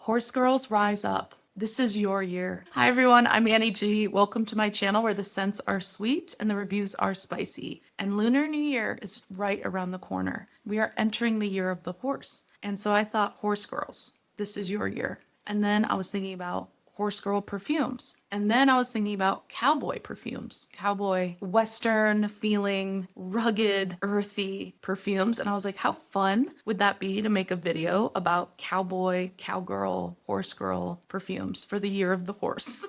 Horse girls, rise up. This is your year. Hi everyone, I'm Annie G. Welcome to my channel where the scents are sweet and the reviews are spicy. And Lunar New Year is right around the corner. We are entering the year of the horse. And so I thought, horse girls, this is your year. And then I was thinking about horse girl perfumes. And then I was thinking about cowboy perfumes, cowboy, Western feeling, rugged, earthy perfumes. And I was like, how fun would that be to make a video about cowboy, cowgirl, horse girl perfumes for the year of the horse?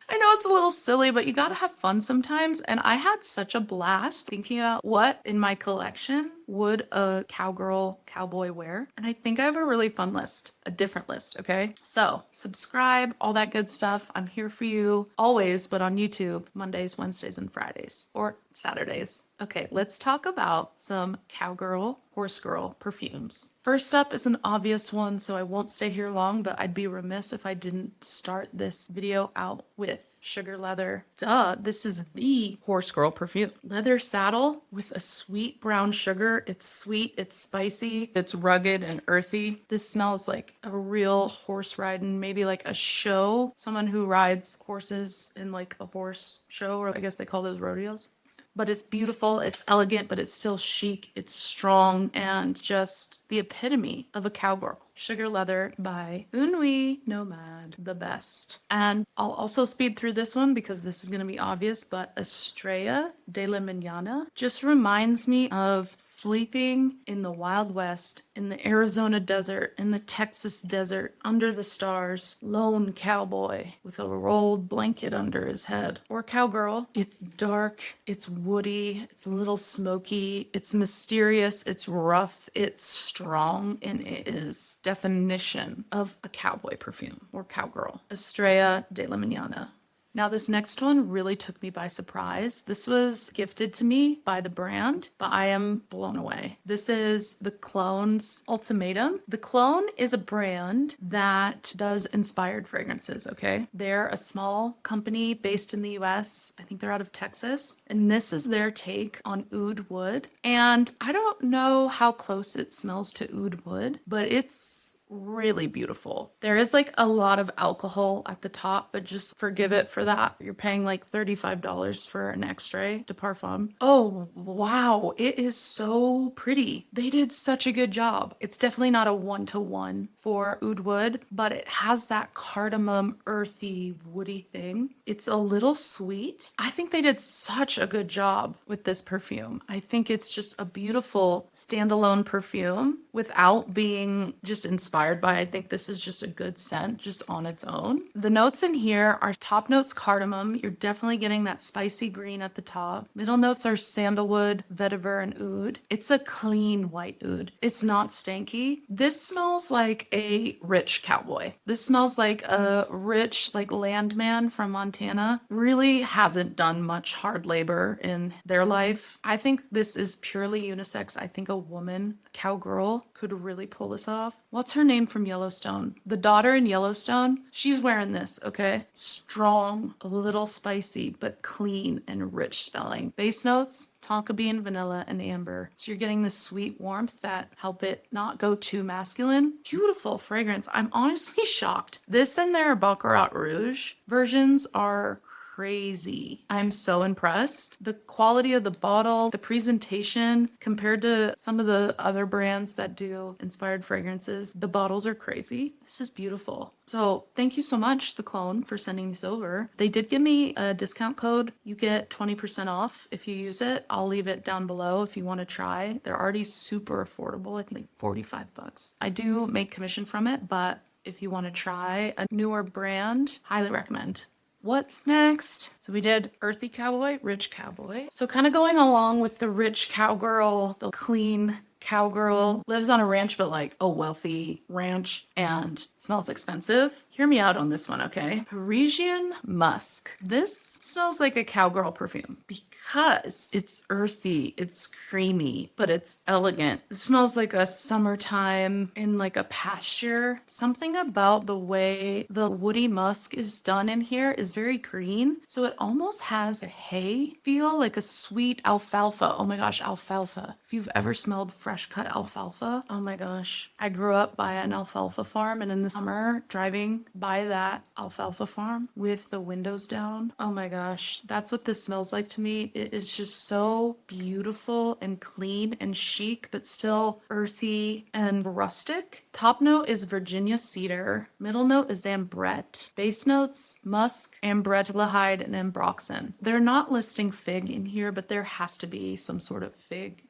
I know it's a little silly, but you gotta have fun sometimes. And I had such a blast thinking about what in my collection would a cowgirl, cowboy wear. And I think I have a really fun list, a different list, okay? So subscribe, all that good stuff. I'm here for you always, but on YouTube, Mondays, Wednesdays, and Fridays, or Saturdays. Okay, let's talk about some cowgirl, horse girl perfumes. First up is an obvious one, so I won't stay here long, but I'd be remiss if I didn't start this video out with Sugar Leather. Duh, this is the horse girl perfume. Leather saddle with a sweet brown sugar. It's sweet, it's spicy, it's rugged and earthy. This smells like a real horse riding, maybe like a show. Someone who rides horses in like a horse show, or I guess they call those rodeos. But it's beautiful, it's elegant, but it's still chic, it's strong, and just the epitome of a cowgirl. Sugar Leather by Unui Nomad, the best. And I'll also speed through this one because this is going to be obvious, but Estrella de la Mañana just reminds me of sleeping in the Wild West, in the Arizona desert, in the Texas desert, under the stars, lone cowboy with a rolled blanket under his head. Or cowgirl. It's dark, it's woody, it's a little smoky, it's mysterious, it's rough, it's strong, and it is definition of a cowboy perfume or cowgirl. Estrella de la Mañana. Now this next one really took me by surprise. This was gifted to me by the brand, but I am blown away. This is the Clone's Ultimatum. The Clone is a brand that does inspired fragrances, okay? They're a small company based in the US. I think they're out of Texas. And this is their take on oud wood. And I don't know how close it smells to oud wood, but it's really beautiful. There is like a lot of alcohol at the top, but just forgive it for that. You're paying like $35 for an extrait de parfum. Oh, wow. It is so pretty. They did such a good job. It's definitely not a one-to-one for oud wood, but it has that cardamom, earthy, woody thing. It's a little sweet. I think they did such a good job with this perfume. I think it's just a beautiful standalone perfume without being just inspired by. I think this is just a good scent just on its own. The notes in here are top notes cardamom. You're definitely getting that spicy green at the top. Middle notes are sandalwood, vetiver, and oud. It's a clean white oud. It's not stanky. This smells like a rich cowboy. This smells like a rich like landman from Montana. Really hasn't done much hard labor in their life. I think this is purely unisex. I think a woman, cowgirl, could really pull this off. What's her name from Yellowstone? The daughter in Yellowstone, she's wearing this, okay? Strong, a little spicy, but clean and rich smelling. Base notes, tonka bean, vanilla, and amber. So you're getting this sweet warmth that help it not go too masculine. Beautiful fragrance. I'm honestly shocked. This and their Baccarat Rouge versions are crazy. I'm so impressed. The quality of the bottle, the presentation, compared to some of the other brands that do inspired fragrances, the bottles are crazy. This is beautiful. So thank you so much, The Clone, for sending this over. They did give me a discount code. You get 20% off if you use it. I'll leave it down below if you want to try. They're already super affordable. I think like 45 bucks. I do make commission from it, but if you want to try a newer brand, highly recommend. What's next? So we did earthy cowboy, rich cowboy. So kind of going along with the rich cowgirl, the clean cowgirl, lives on a ranch, but like a wealthy ranch and smells expensive. Hear me out on this one, okay? Parisian musk. This smells like a cowgirl perfume because it's earthy, it's creamy, but it's elegant. It smells like a summertime in like a pasture. Something about the way the woody musk is done in here is very green. So it almost has a hay feel, like a sweet alfalfa. Oh my gosh, alfalfa. If you've ever smelled fresh cut alfalfa. Oh my gosh. I grew up by an alfalfa farm, and in the summer, driving by that alfalfa farm with the windows down. Oh my gosh. That's what this smells like to me. It is just so beautiful and clean and chic, but still earthy and rustic. Top note is Virginia cedar. Middle note is ambrette. Base notes, musk, ambretylahide, and ambroxan. They're not listing fig in here, but there has to be some sort of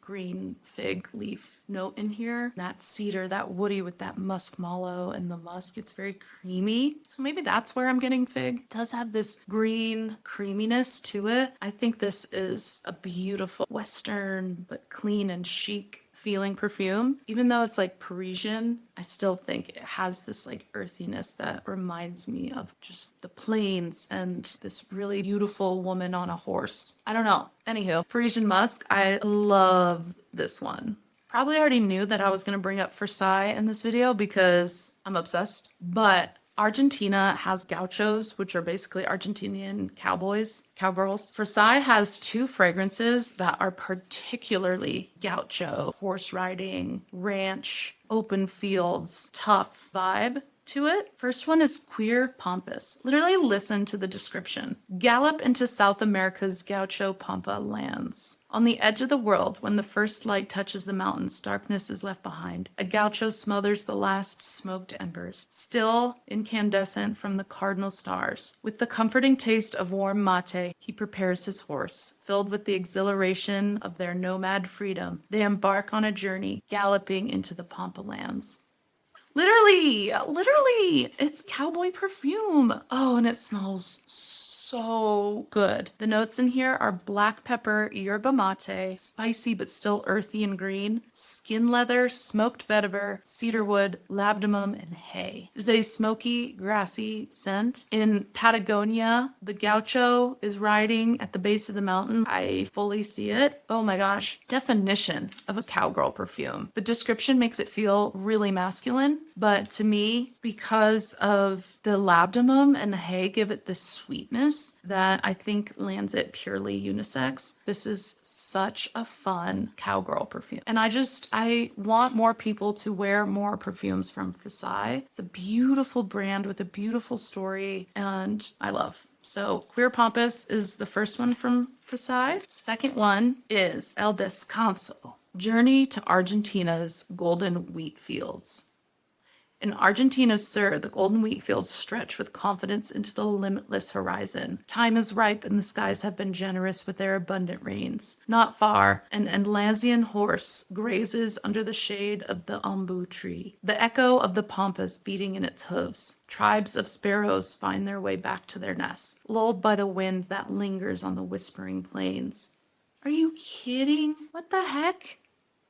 green fig leaf note in here. That cedar, that woody with that musk mallow and the musk, it's very creamy. So maybe that's where I'm getting fig. It does have this green creaminess to it. I think this is a beautiful Western, but clean and chic feeling perfume. Even though it's like Parisian, I still think it has this like earthiness that reminds me of just the plains and this really beautiful woman on a horse. I don't know. Anywho, Parisian musk, I love this one. Probably already knew that I was going to bring up Versailles in this video because I'm obsessed, but Argentina has gauchos, which are basically Argentinian cowgirls. Versailles has two fragrances that are particularly gaucho, horse riding, ranch, open fields, tough vibe to it. First one is Queer Pampas. Literally listen to the description. Gallop into South America's gaucho pampa lands. On the edge of the world, when the first light touches the mountains, darkness is left behind. A gaucho smothers the last smoked embers, still incandescent from the cardinal stars. With the comforting taste of warm mate, he prepares his horse. Filled with the exhilaration of their nomad freedom, they embark on a journey, galloping into the pampa lands. Literally, it's cowboy perfume. Oh, and it smells so good. The notes in here are black pepper, yerba mate, spicy but still earthy and green, skin leather, smoked vetiver, cedarwood, labdanum, and hay. It's a smoky, grassy scent. In Patagonia, the gaucho is riding at the base of the mountain. I fully see it. Oh my gosh. Definition of a cowgirl perfume. The description makes it feel really masculine, but to me, because of the labdanum and the hay give it this sweetness that I think lands it purely unisex. This is such a fun cowgirl perfume. And I want more people to wear more perfumes from Versailles. It's a beautiful brand with a beautiful story, and I love. So Queer Pampas is the first one from Versailles. Second one is El Descanso, Journey to Argentina's Golden Wheat Fields. In Argentina, sir, the golden wheat fields stretch with confidence into the limitless horizon. Time is ripe and the skies have been generous with their abundant rains. Not far, an Andalusian horse grazes under the shade of the ombu tree, the echo of the pampas beating in its hooves. Tribes of sparrows find their way back to their nests, lulled by the wind that lingers on the whispering plains. Are you kidding? What the heck?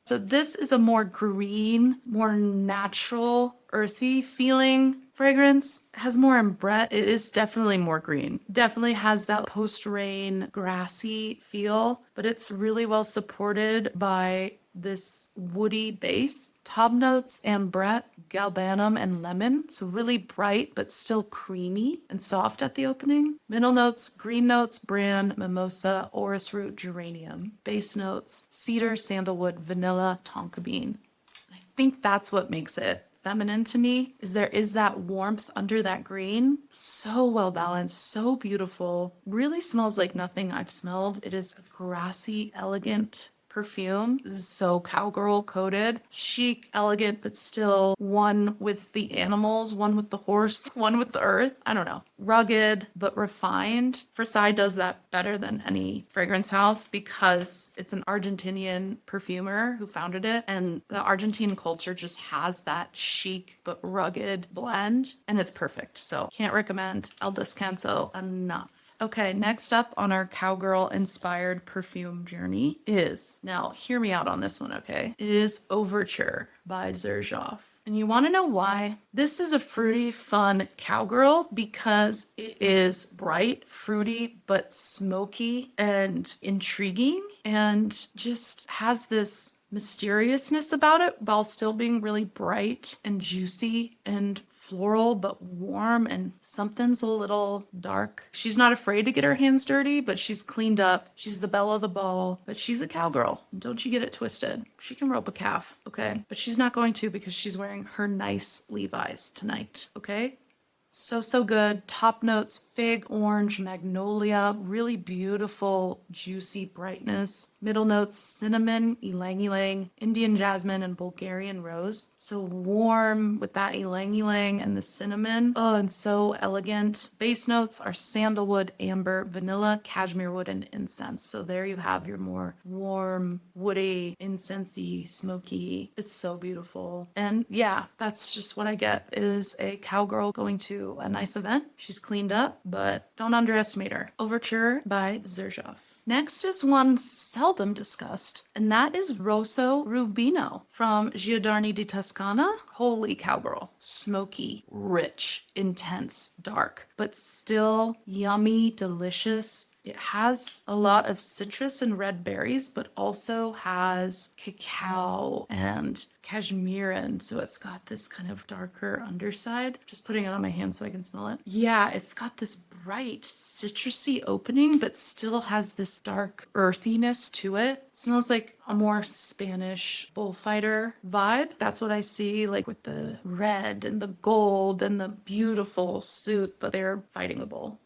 So this is a more green, more natural, earthy feeling fragrance. It has more ambrette. It is definitely more green. Definitely has that post-rain grassy feel, but it's really well supported by this woody base. Top notes, ambrette, galbanum, and lemon. So really bright, but still creamy and soft at the opening. Middle notes, green notes, bran, mimosa, orris root, geranium. Base notes, cedar, sandalwood, vanilla, tonka bean. I think that's what makes it feminine to me, is there is that warmth under that green. So well balanced, so beautiful. Really smells like nothing I've smelled. It is a grassy, elegant perfume. This is so cowgirl coated, chic, elegant, but still one with the animals, one with the horse, one with the earth. I don't know. Rugged, but refined. Versailles does that better than any fragrance house because it's an Argentinian perfumer who founded it. And the Argentine culture just has that chic, but rugged blend. And it's perfect. So can't recommend El Descanso enough. Okay, next up on our cowgirl-inspired perfume journey is, now hear me out on this one, okay? It is Overture by Xerjoff. And you want to know why? This is a fruity, fun cowgirl because it is bright, fruity, but smoky and intriguing, and just has this mysteriousness about it while still being really bright and juicy and floral but warm, and something's a little dark. She's not afraid to get her hands dirty, but she's cleaned up. She's the belle of the ball, but she's a cowgirl. Don't you get it twisted. She can rope a calf, okay? But she's not going to because she's wearing her nice Levi's tonight, okay? So good. Top notes, fig, orange, magnolia, really beautiful, juicy brightness. Middle notes, cinnamon, ylang ylang, Indian jasmine, and Bulgarian rose. So warm with that ylang ylang and the cinnamon. Oh, and so elegant. Base notes are sandalwood, amber, vanilla, cashmere wood, and incense. So there you have your more warm, woody, incensey, smoky. It's so beautiful. And yeah, that's just what I get is a cowgirl going to a nice event. She's cleaned up, but don't underestimate her. Overture by Xerjoff. Next is one seldom discussed, and that is Rosso Rubino from Giordani di Toscana. Holy cowgirl. Smoky, rich, intense, dark, but still yummy, delicious. It has a lot of citrus and red berries, but also has cacao and cashmerean. So it's got this kind of darker underside. Just putting it on my hand so I can smell it. Yeah, it's got this bright citrusy opening, but still has this dark earthiness to it. It smells like a more Spanish bullfighter vibe. That's what I see, like with the red and the gold and the beautiful suit, but they're fighting a bull.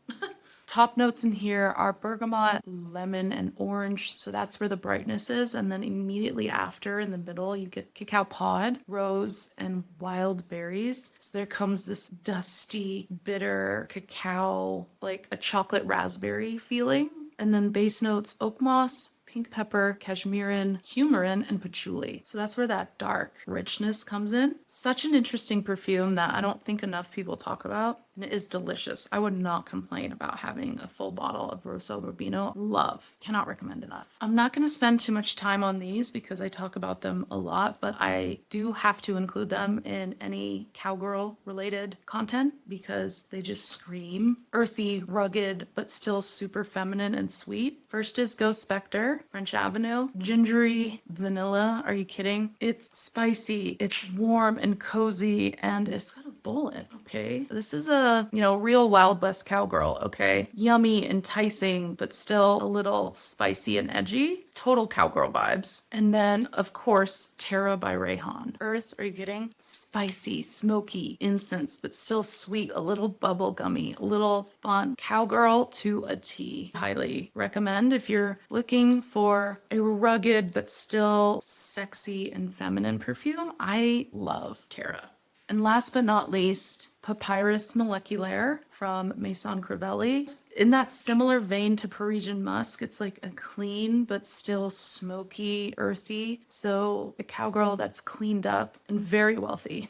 Top notes in here are bergamot, lemon, and orange. So that's where the brightness is. And then immediately after, in the middle, you get cacao pod, rose, and wild berries. So there comes this dusty, bitter cacao, like a chocolate raspberry feeling. And then base notes, oak moss, pink pepper, cashmerean, cumarin, and patchouli. So that's where that dark richness comes in. Such an interesting perfume that I don't think enough people talk about. And it is delicious. I would not complain about having a full bottle of Rosso Rubino. Love. Cannot recommend enough. I'm not going to spend too much time on these because I talk about them a lot, but I do have to include them in any cowgirl related content because they just scream earthy, rugged, but still super feminine and sweet. First is Ghost Spectre, French Avenue. Gingery, vanilla. Are you kidding? It's spicy, it's warm and cozy, and it's got a bullet, okay? This is a, real Wild West cowgirl, okay? Yummy, enticing, but still a little spicy and edgy. Total cowgirl vibes. And then, of course, Terra by Rayhan. Earth, are you kidding? Spicy, smoky, incense, but still sweet, a little bubble gummy, a little fun. Cowgirl to a T. Highly recommend if you're looking for a rugged but still sexy and feminine perfume. I love Terra. And last but not least, Papyrus Moleculaire from Maison Crivelli. In that similar vein to Parisian Musk, it's like a clean but still smoky, earthy. So a cowgirl that's cleaned up and very wealthy,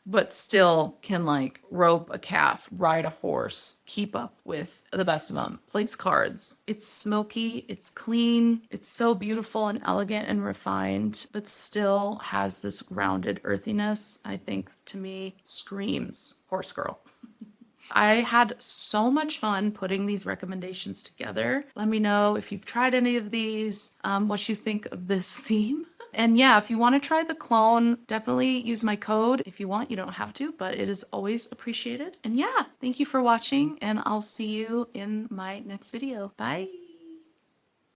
but still can like rope a calf, ride a horse, keep up with the best of them, plays cards. It's smoky, it's clean, it's so beautiful and elegant and refined, but still has this grounded earthiness. I think to me screams horse girl. I had so much fun putting these recommendations together. Let me know if you've tried any of these, what you think of this theme. And yeah, if you want to try the clone, definitely use my code. If you want, you don't have to, but it is always appreciated. And yeah, thank you for watching, and I'll see you in my next video. Bye.